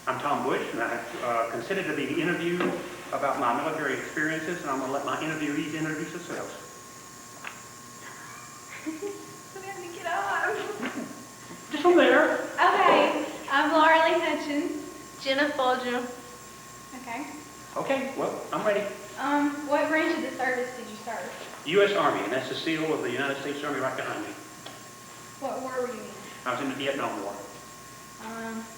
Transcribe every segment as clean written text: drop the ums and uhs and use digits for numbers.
I'm Tom Bush, and I have considered to be interviewed about my military experiences, and I'm going to let my interviewees introduce themselves. We have to get off. Just from there. Okay, I'm Laura Lee Hutchins. Jenna Folger. Okay. Okay, well, I'm ready. What branch of the service did you serve? U.S. Army, and that's the seal of the United States Army right behind me. What war were you in? I was in the Vietnam War.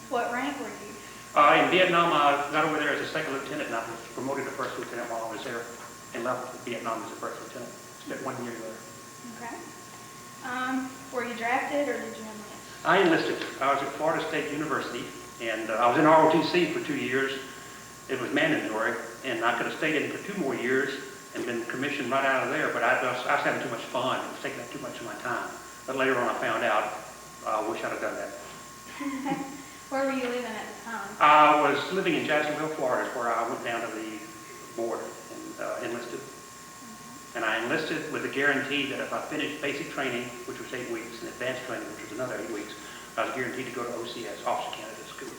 What rank were you? In Vietnam, I got over there as a second lieutenant, and I was promoted to first lieutenant while I was there, and left Vietnam as a first lieutenant. Spent 1 year there. Okay. Were you drafted or did you enlist? I enlisted. I was at Florida State University, and I was in ROTC for 2 years. It was mandatory, and I could have stayed in for 2 more years and been commissioned right out of there, but I was having too much fun. It was taking up too much of my time. But later on I found out I wish I'd have done that. Where were you living at the time? I was living in Jacksonville, Florida, where I went down to the border and enlisted. And I enlisted with a guarantee that if I finished basic training, which was 8 weeks, and advanced training, which was another 8 weeks, I was guaranteed to go to OCS, Officer Candidate School.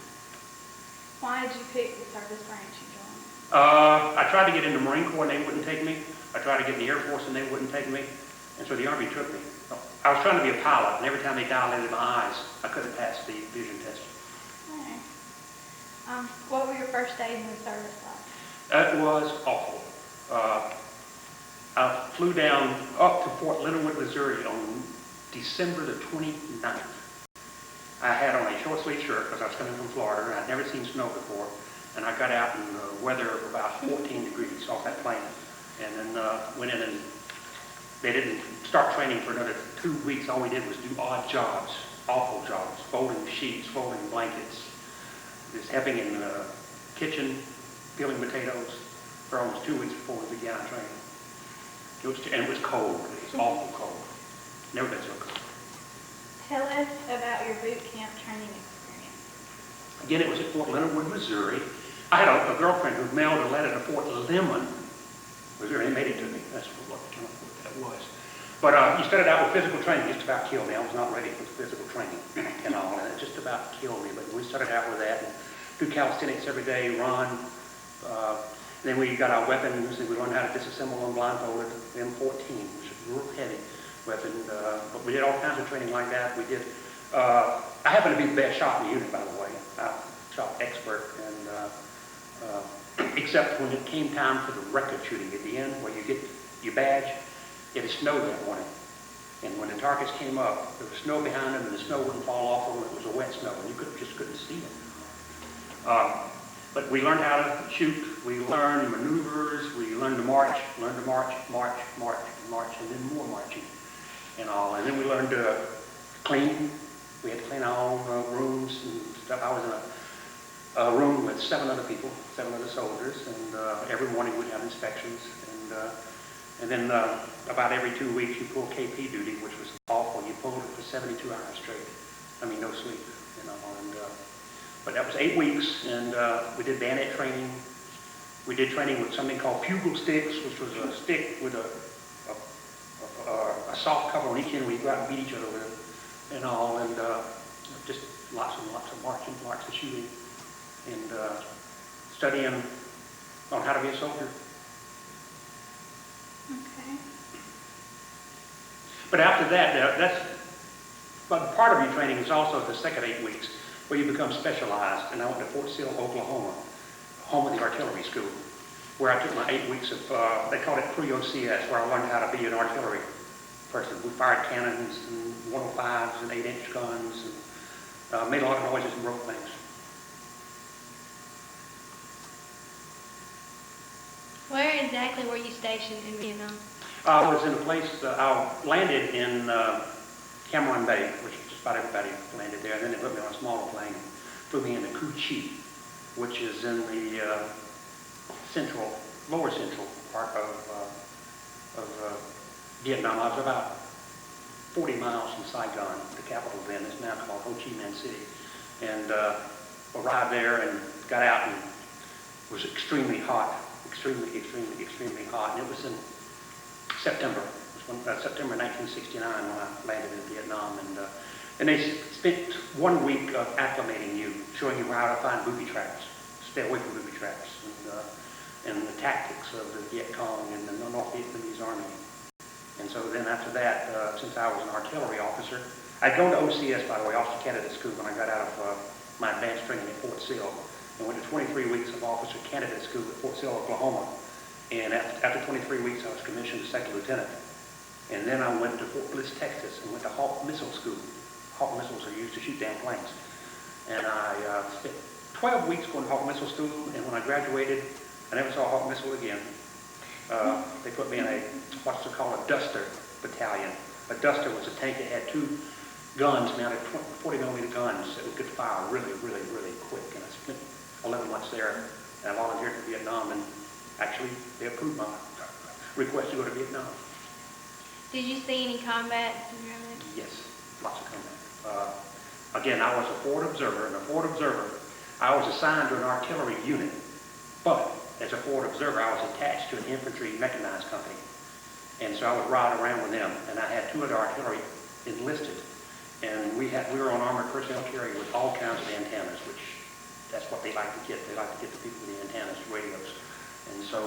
Why did you pick the service branch you joined? I tried to get in the Marine Corps and they wouldn't take me. I tried to get in the Air Force and they wouldn't take me. And so the Army took me. I was trying to be a pilot, and every time they dilated my eyes, I couldn't pass the vision test. Okay. What were your first days in the service like? It was awful. I flew down up to Fort Leonard, Missouri on December the 29th. I had on a short sleeve shirt because I was coming from Florida and I'd never seen snow before. And I got out in the weather of about 14 degrees off that plane. And then went in, and they didn't start training for another 2 weeks. All we did was do odd jobs, awful jobs, folding sheets, folding blankets, just helping in the kitchen, peeling potatoes for almost 2 weeks before we began our training. And it was cold. It was awful cold. Never been so cold. Tell us about your boot camp training experience. Again, it was at Fort Leonard, Missouri. I had a girlfriend who mailed a letter to Fort Lemon, Missouri, and made it to me. That's what that was. But you started out with physical training, just about killed me. I was not ready for physical training and all, and it just about killed me. But we started out with that, and do calisthenics every day, run. Then we got our weapons, and we learned how to disassemble them blindfolded, M14, which is a real heavy weapon. But we did all kinds of training like that. We did. I happen to be the best shot in the unit, by the way. Shot expert, and except when it came time for the record shooting at the end, where you get your badge. It had snowed that morning, and when the targets came up, there was snow behind them, and the snow wouldn't fall off of them. It was a wet snow, and you just couldn't see them. But we learned how to shoot. We learned maneuvers. We learned to march, march, and then more marching, and all. And then we learned to clean. We had to clean our own rooms and stuff. I was in a room with 7 other people, 7 other soldiers, and every morning we'd have inspections. And then about every 2 weeks you pull KP duty, which was awful. You pulled it for 72 hours straight. I mean, no sleep, you know. But that was 8 weeks, and we did bayonet training. We did training with something called bugle sticks, which was a stick with a soft cover on each end where you go out and beat each other with it, and all. And just lots and lots of marching, lots of shooting, and studying on how to be a soldier. Okay. But after that, but part of your training is also the second 8 weeks where you become specialized. And I went to Fort Sill, Oklahoma, home of the artillery school, where I took my 8 weeks of, they called it pre-OCS, where I learned how to be an artillery person. We fired cannons and 105s and 8-inch guns, and made a lot of noises and broke things. Where exactly were you stationed in Vietnam? I was in a place, I landed in Cameron Bay, which just about everybody landed there, and then they put me on a smaller plane and flew me into Cu Chi, which is in the lower central part of Vietnam. I was about 40 miles from Saigon, the capital then. It's now called Ho Chi Minh City. And arrived there and got out, and it was extremely hot, extremely hot. And it was in September. It was September 1969 when I landed in Vietnam. And And they spent 1 week of acclimating you, showing you how to find booby traps, stay away from booby traps, and the tactics of the Viet Cong and the North Vietnamese Army. And so then after that, since I was an artillery officer, I'd gone to OCS, by the way, Officer Candidate School, when I got out of my advanced training at Fort Sill, and went to 23 weeks of Officer Candidate School at Fort Sill, Oklahoma. And after 23 weeks, I was commissioned as second lieutenant. And then I went to Fort Bliss, Texas, and went to Hawk Missile School. Hawk missiles are used to shoot down planes. And I spent 12 weeks going to Hawk Missile School, and when I graduated, I never saw a Hawk missile again. They put me in what's called a Duster battalion. A Duster was a tank that had 2 guns, mounted 40 millimeter guns that could fire really, really, really quick. And I spent 11 months there, and I volunteered for Vietnam, and actually they approved my request to go to Vietnam. Did you see any combat? Yes, lots of combat. Again, I was a forward observer, and a forward observer, I was assigned to an artillery unit, but as a forward observer, I was attached to an infantry mechanized company. And so I would ride around with them, and I had 2 other artillery enlisted. And we were on armored personnel carrier with all kinds of antennas, which that's what they like to get. They like to get the people with the antennas, radios. And so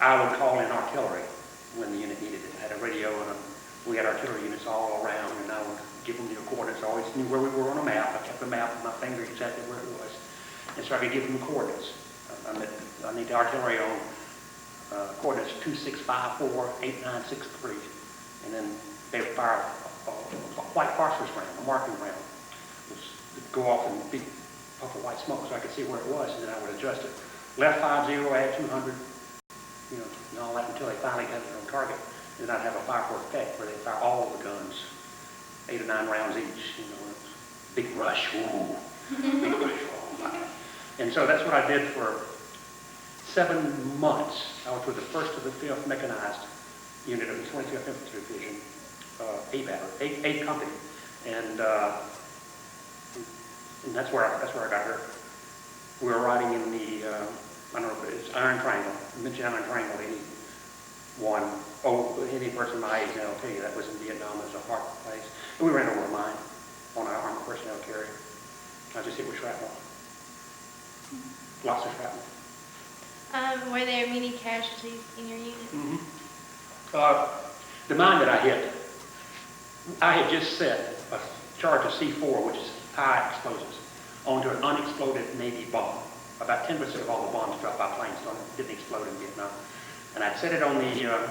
I would call in artillery when the unit needed it. I had a radio, and we had artillery units all around, and I would give them the coordinates. I always knew where we were on a map. I kept the map with my finger exactly where it was. And so I could give them the coordinates. I need the artillery on coordinates 2654, 8963. And then they would fire a white phosphorus round, a marking round. It would go off in big puff of white smoke so I could see where it was, and then I would adjust it. Left 50, add 200, and all that until they finally got it on target. And then I'd have a fire for effect where they'd fire all of the guns, 8 or 9 rounds each. It was a big rush. Ooh, big rush. And so that's what I did for 7 months. I was with the 1st of the 5th Mechanized Unit of the 25th Infantry Division, A Company, and that's where I got hurt. We were riding in the I don't know if it's Iron Triangle. I mentioned Iron Triangle. Any person my age now will tell you that was in Vietnam. It was a hard place. And we ran over a mine on our armored personnel carrier. I just hit with shrapnel. Lots of shrapnel. Were there many casualties in your unit? The mine that I hit, I had just set a charge of C4, which is high explosives, onto an unexploded Navy bomb. About 10% of all the bombs dropped by planes didn't explode in Vietnam. And I'd set it on the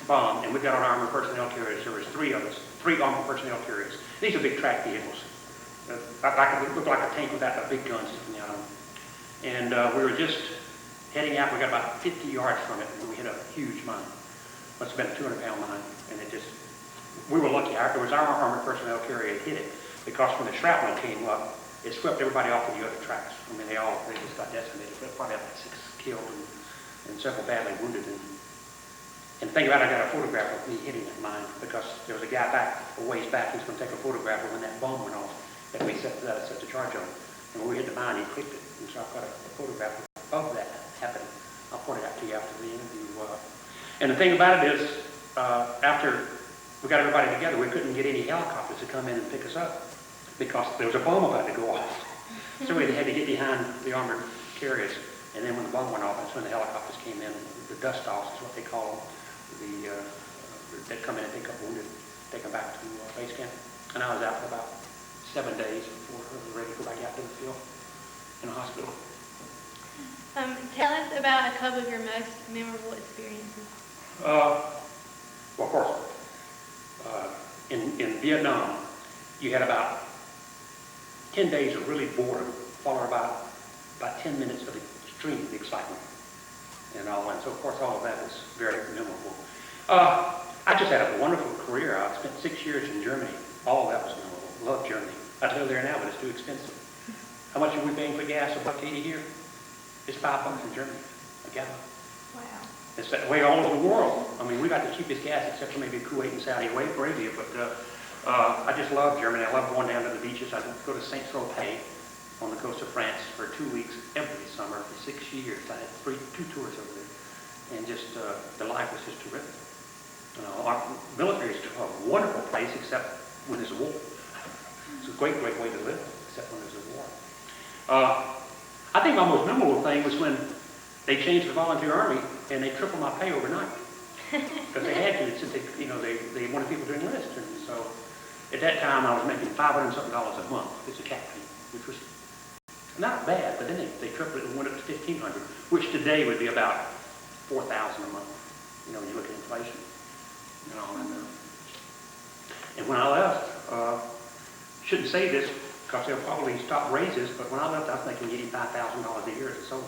bomb, and we got on armored personnel carriers. There was 3 of us, 3 armored personnel carriers. These are big track vehicles. It looked like a tank without a big gun sticking out on them. And we were just heading out. We got about 50 yards from it, and we hit a huge mine. Must have been a 200-pound mine, and we were lucky. It was our armored personnel carrier that hit it, because when the shrapnel came up, it swept everybody off to the other tracks. I mean, they just got decimated. They probably had like 6 killed and several badly wounded. And think about it, I got a photograph of me hitting that mine, because there was a guy back, a ways back, who's going to take a photograph of when that bomb went off that we set the charge on. And when we hit the mine, he clicked it. And so I've got a photograph of that happening. I'll point it out to you after the interview. And the thing about it is, after we got everybody together, we couldn't get any helicopters to come in and pick us up, because there was a bomb about to go off. So we had to get behind the armored carriers. And then when the bomb went off, that's when the helicopters came in. The dust-offs is what they call them. They come in and pick up wounded, take them back to base camp. And I was out for about 7 days before I was ready to go back out to the field in a hospital. Tell us about a couple of your most memorable experiences. Well, of course, in Vietnam, you had about 10 days of really boredom, followed about 10 minutes of extreme excitement and all that. So, of course, all of that was very memorable. I just had a wonderful career. I spent 6 years in Germany. All of that was memorable. Love Germany. I'd live there now, but it's too expensive. How much are we paying for gas? $1.80 here? It's $5 in Germany, a gallon. Wow. It's that way all over the world. I mean, we got the cheapest gas except for maybe Kuwait and Saudi Arabia, but I just love Germany. I love going down to the beaches. I go to Saint-Tropez on the coast of France for 2 weeks every summer for 6 years. I had 2 tours over there, and just the life was just terrific. Our military is a wonderful place, except when there's a war. It's a great, great way to live, except when there's a war. I think my most memorable thing was when they changed the volunteer army and they tripled my pay overnight. Because they had to, since they wanted people to enlist. And so at that time I was making $500 and something a month as a captain, which was not bad, but then they tripled it and went up to $1,500, which today would be about $4,000 a month, when you look at inflation. And when I left, shouldn't say this because they'll probably stop raises, but when I left I was making $85,000 a year as a soldier.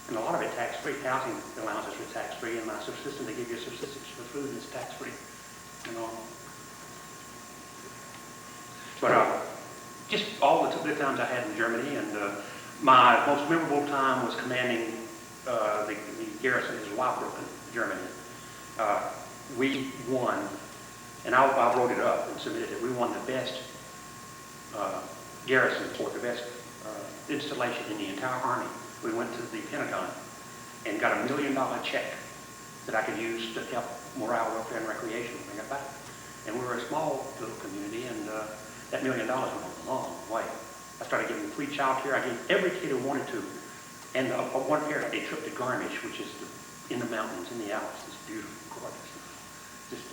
And a lot of it tax-free. Housing allowances are tax-free, and my subsistence, they give you a subsistence for food, and it's tax-free. But just all the good times I had in Germany, and my most memorable time was commanding the garrison in Zweibrücken, Germany. We won, and I wrote it up and submitted it. We won the best garrison for the best installation in the entire army. We went to the Pentagon and got $1 million check that I could use to help morale, welfare, and recreation when I got back. And we were a small little community, and that $1 million went a long way. I started giving free child care. I gave every kid who wanted to. And one parent, they trip to Garmisch, which is in the mountains, in the Alps. It's beautiful, gorgeous. Just,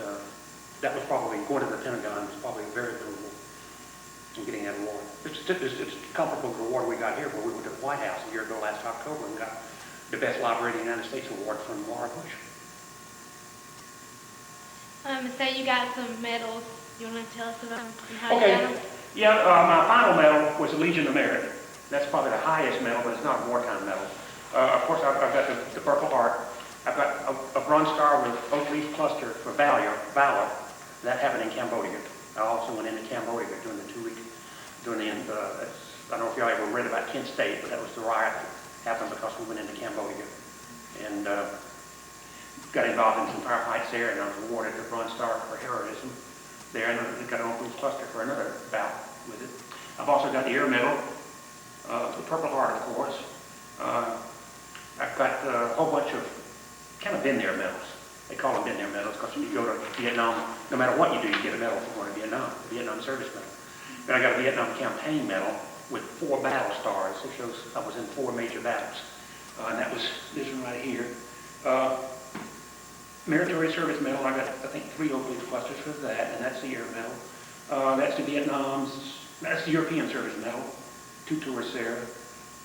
that was probably, going to the Pentagon was probably very memorable in getting that award. It's comparable to the award we got here, where we went to the White House a year ago last October and got the Best Library in the United States award from Laura Bush. So you got some medals. You want to tell us about them and how you Okay. got them? Yeah, my final medal was the Legion of Merit. That's probably the highest medal, but it's not a wartime medal. Of course, I've got the Purple Heart. I've got a Bronze Star with Oak Leaf Cluster for Valor. That happened in Cambodia. I also went into Cambodia during the 2 weeks. I don't know if y'all ever read about Kent State, but that was the riot that happened because we went into Cambodia. And got involved in some firefights there, and I was awarded the Bronze Star for heroism there, and I got an Oak Leaf Cluster for another bout with it. I've also got the Air Medal, the Purple Heart, of course. I've got a whole bunch of kind of been-there medals. They call them been-there medals because when you go to Vietnam, no matter what you do, you get a medal for going to Vietnam, the Vietnam Service Medal. Then I got a Vietnam Campaign Medal with 4 battle stars. It shows I was in 4 major battles. And that was this one right here. Military Service Medal, I got, I think, 3 Oak Leaf Clusters for that, and that's the Air Medal. That's the European Service Medal, 2 tours there.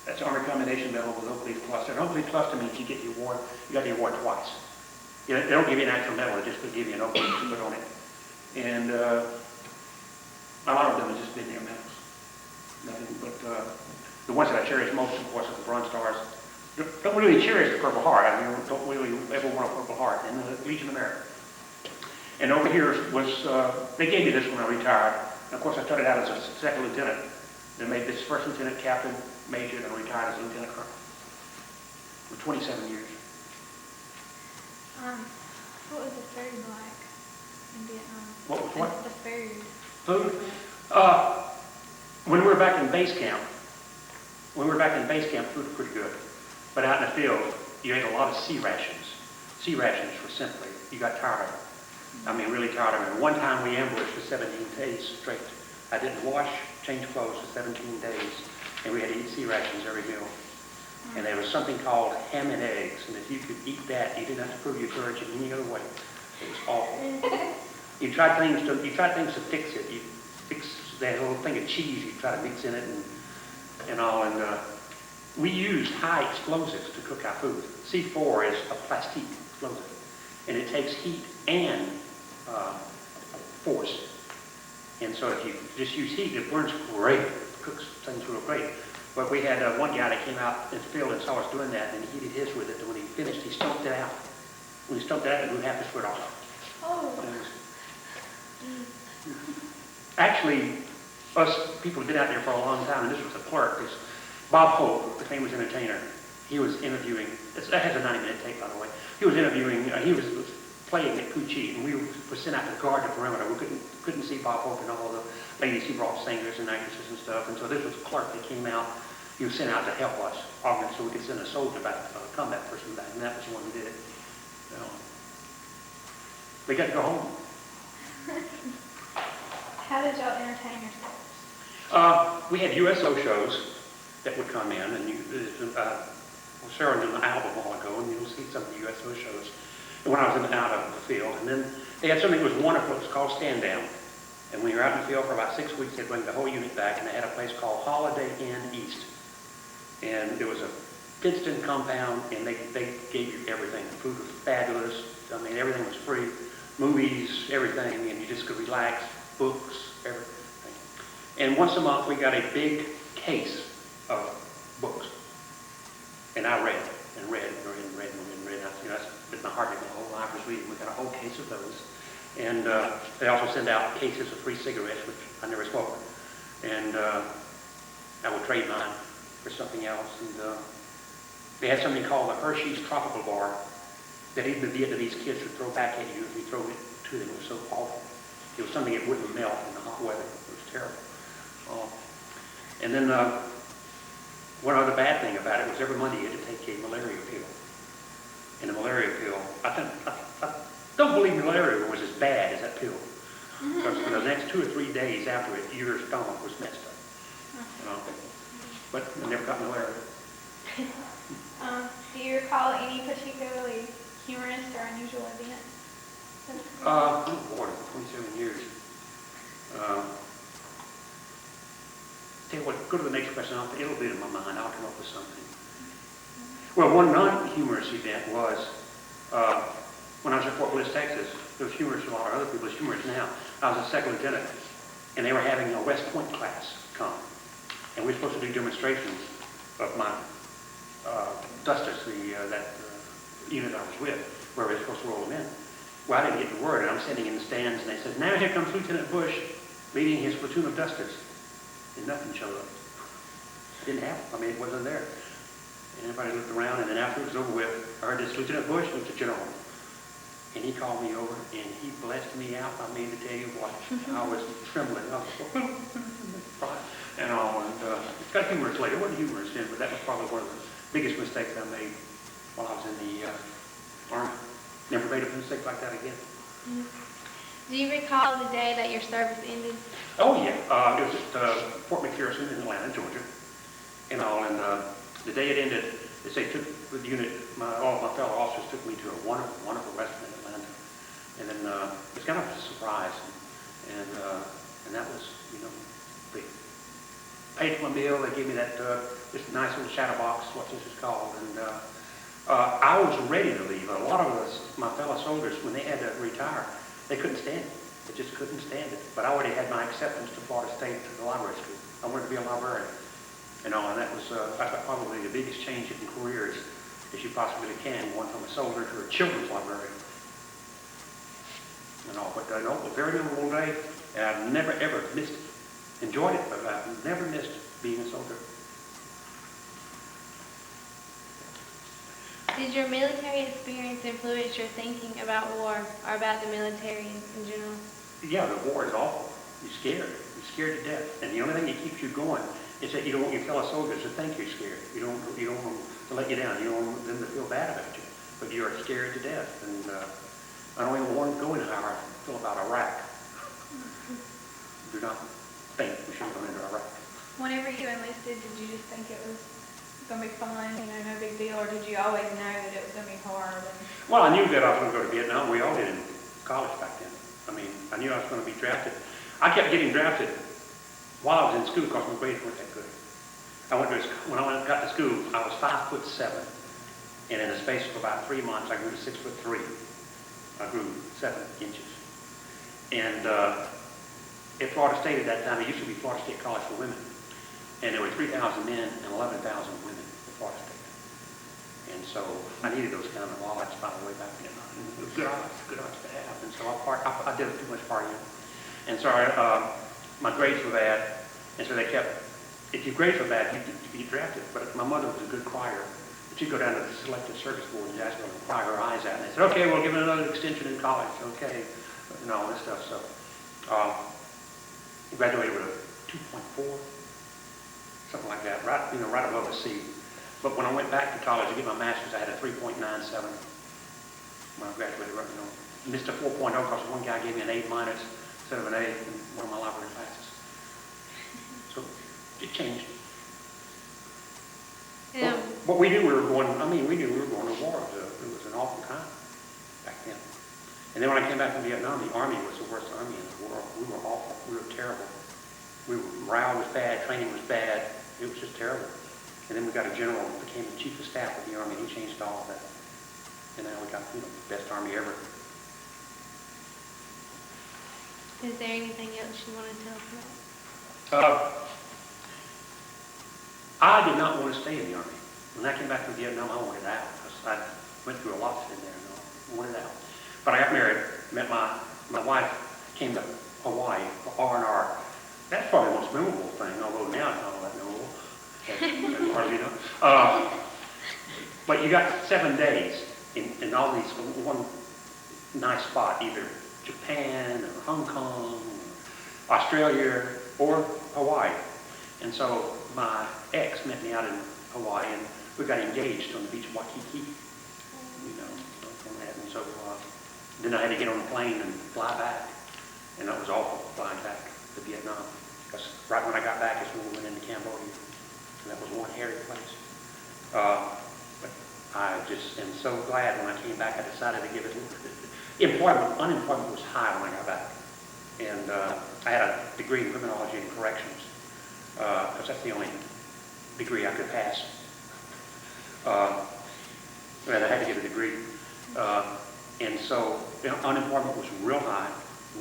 That's the Army Commendation Medal with Oak Leaf Cluster. An Oak Leaf Cluster means you get the award, you got the award twice. They don't give you an actual medal, they just give you an oak leaf to put on it. And a lot of them have just been there medals. Nothing but the ones that I cherish most, of course, are the Bronze Stars. Don't really cherish the Purple Heart. I mean, don't really ever want a Purple Heart. And the Legion of Merit. And over here was, they gave me this when I retired. And of course, I started out as a second lieutenant. Then made this first lieutenant, captain, major, then retired as a lieutenant colonel for 27 years. What was the food like in Vietnam? What was what? The food. Food? When we were back in base camp, food was pretty good. But out in the field, you ate a lot of sea rations. Sea rations were simply, you got tired of them. I mean, really tired of them. And one time we ambushed for 17 days straight. I didn't wash, change clothes for 17 days, and we had to eat sea rations every meal. And there was something called ham and eggs, and if you could eat that, you didn't have to prove your courage in any other way. It was awful. You tried things to fix it. You fix that little thing of cheese, you try to mix in it and all. And we used high explosives to cook our food. C4 is a plastique explosive, and it takes heat and force. And so if you just use heat, it burns great. It cooks things real great. But we had one guy that came out in the field and saw us doing that, and he heated his with it. And when he finished, he stumped it out. When he stumped it out, it blew half the sweat off. Oh. Actually, us people have been out there for a long time, and this was the clerk. This Bob Hope, the famous entertainer, he was interviewing. That has a 90-minute tape, by the way. He was interviewing. He was playing at Cu Chi, and we were sent out to guard the perimeter. We couldn't see Bob Hope and all the ladies. He brought singers and actresses and stuff. And so this was the clerk that came out. He was sent out to help us, augment, so we could send a soldier back, a combat person back, and that was the one who did it. So, we got to go home. How did y'all entertain yourselves? We had USO shows that would come in, and Sarah did an album a while ago, and you'll see some of the USO shows when I was out of the field. And then they had something that was wonderful. It was called Stand Down. And when you're out in the field for about 6 weeks, they'd bring the whole unit back, and they had a place called Holiday Inn East. And it was a fenced-in compound, and they gave you everything. The food was fabulous. I mean, everything was free. Movies, everything, and you just could relax. Books, everything. And once a month, we got a big case of books. And I read, and read, and read, and read, and read. That's been my heart. My whole life was reading. We got a whole case of those. And they also send out cases of free cigarettes, which I never smoked. And I would trade mine for something else. And they had something called the Hershey's Tropical Bar that even the Vietnamese kids would throw back at you if you throw it to them. It was so awful. It was something that wouldn't melt in the hot weather. It was terrible. And then one other bad thing about it was every Monday you had to take a malaria pill. And the malaria pill, I don't believe malaria was as bad as that pill. Because for the next 2 or 3 days after it, your stomach was messed up. But I never got malaria. Do you recall any particularly humorous or unusual event? Oh, boy, for 27 years. Tell you what, go to the next question. It'll be in my mind. I'll come up with something. Well, one non-humorous event was when I was at Fort Bliss, Texas. It was humorous to a lot of other people. It's humorous now. I was a second lieutenant, and they were having a West Point class come. And we were supposed to do demonstrations of my dusters, that unit I was with, where we were supposed to roll them in. Well, I didn't get the word, and I'm sitting in the stands, and they said, now here comes Lieutenant Bush leading his platoon of dusters. And nothing showed up. Didn't happen. I mean, it wasn't there. And everybody looked around, and then after it was over with, I heard this Lieutenant Bush was the general. And he called me over, and he blessed me out. I mean, to tell you what, I was trembling. I was so, and all. And it got humorous later. It wasn't humorous then, but that was probably one of the biggest mistakes I made while I was in the Army. Never made a mistake like that again. Do you recall the day that your service ended? Oh, yeah. It was at Fort McPherson in Atlanta, Georgia. And all. And the day it ended, they took the unit, all of my fellow officers took me to a wonderful, wonderful restaurant in Atlanta. And then it was kind of a surprise. And that was, they paid for my meal. They gave me that this nice little shadow box, what this is called. And I was ready to leave. A lot of us, my fellow soldiers, when they had to retire, they couldn't stand it. They just couldn't stand it. But I already had my acceptance to Florida State to the library school. I wanted to be a librarian. And that was probably the biggest change in careers as you possibly can, going from a soldier to a children's librarian. But no, a very memorable day, and I've never ever missed it. Enjoyed it, but I've never missed being a soldier. Did your military experience influence your thinking about war or about the military in general? Yeah, the war is awful. You're scared. You're scared to death. And the only thing that keeps you going is that you don't want your fellow soldiers to think you're scared. You don't want them to let you down. You don't want them to feel bad about you. But you are scared to death. And I don't even want to go into how I feel about Iraq. Do not think we should go into Iraq. Whenever you enlisted, did you just think it was going to be fun, no big deal, or did you always know that it was going to be hard? Well, I knew that I was going to go to Vietnam. We all did in college back then. I mean, I knew I was going to be drafted. I kept getting drafted while I was in school because my grades weren't that good. When I got to school, I was 5'7", and in the space of about 3 months, I grew to 6'3". I grew 7 inches. And at Florida State at that time, it used to be Florida State College for Women, and there were 3,000 men and 11,000 women at Florida State. And so I needed those kind of odds, by the way, back then. It was good odds to have. And so I did too much partying. And so my grades were bad, and so they kept, if your grades were bad, you'd be drafted. But my mother was a good crier. She'd go down to the Selective Service Board in Jacksonville and cry her eyes out. And they said, okay, we'll give it another extension in college, okay, and all this stuff. So I graduated with a 2.4, something like that, right above a C. But when I went back to college to get my master's, I had a 3.97 when I graduated. Missed a 4.0 because one guy gave me an A-, so instead of an A in one of my library classes. So it changed. But we knew we were going, we knew we were going to war. It was an awful time back then. And then when I came back from Vietnam, the Army was the worst army in the world. We were awful. We were terrible. Morale was bad, training was bad. It was just terrible. And then we got a general who became the chief of staff of the Army, and he changed all of that. And now we got, the best Army ever. Is there anything else you want to tell us about? I did not want to stay in the Army. When I came back from Vietnam, I wanted out. I went through a lot in there, and I wanted out. But I got married, met my wife, came to Hawaii for R&R. That's probably the most memorable thing, although now it's not all that memorable. That's hardly But you got 7 days in all these, one nice spot, either Japan or Hong Kong, or Australia, or Hawaii. And so my ex met me out in Hawaii, and we got engaged on the beach of Waikiki. On that. And so then I had to get on a plane and fly back, and that was awful, flying back to Vietnam. Because right when I got back is when we went into Cambodia, and that was one hairy place. But I just am so glad when I came back, I decided to give it. Unemployment was high when I got back, and I had a degree in criminology and corrections, because that's the only degree I could pass. And I had to get a degree, and so unemployment was real high,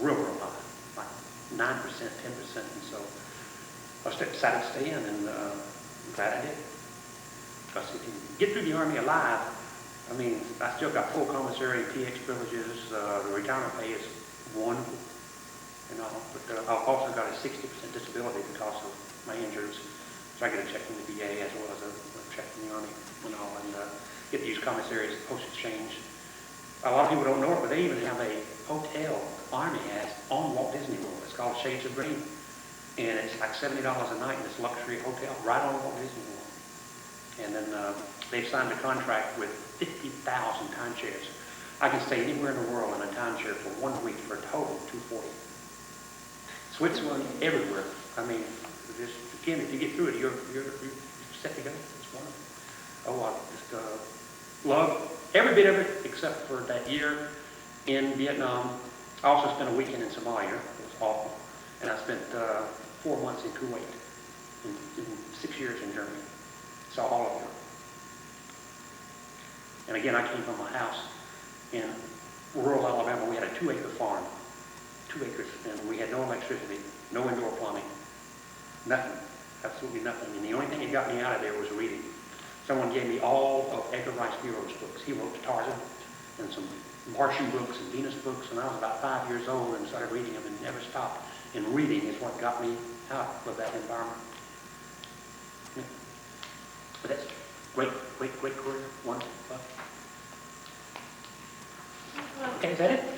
real high, like 9%, 10%, and so I decided to stay in, and I'm glad I did. Because if you get through the Army alive, I still got full commissary, PX privileges, the retirement pay is wonderful, but I've also got a 60% disability because of my injuries. So I get a check from the VA as well as a check from the Army, and get to use commissaries, post exchange. A lot of people don't know it, but they even have a hotel Army has on Walt Disney World. It's called Shades of Green. And it's like $70 a night in this luxury hotel right on Walt Disney World. And then they've signed a contract with 50,000 timeshares. I can stay anywhere in the world in a timeshare for 1 week for a total of $240. Switzerland, everywhere. Just again, if you get through it, you're set to go. It's wonderful. I just love every bit of it except for that year in Vietnam. I also spent a weekend in Somalia. It was awful. And I spent 4 months in Kuwait and 6 years in Germany. Saw all of Europe. And again, I came from a house in rural Alabama. We had a 2-acre farm, 2 acres, and we had no electricity, no indoor plumbing, nothing, absolutely nothing. And the only thing that got me out of there was reading. Someone gave me all of Edgar Rice Burroughs' books. He wrote Tarzan and some Martian books and Venus books, and I was about 5 years old and started reading them and never stopped. And reading is what got me out of that environment. Yeah. But that's great career. Wonderful. Okay, is that it?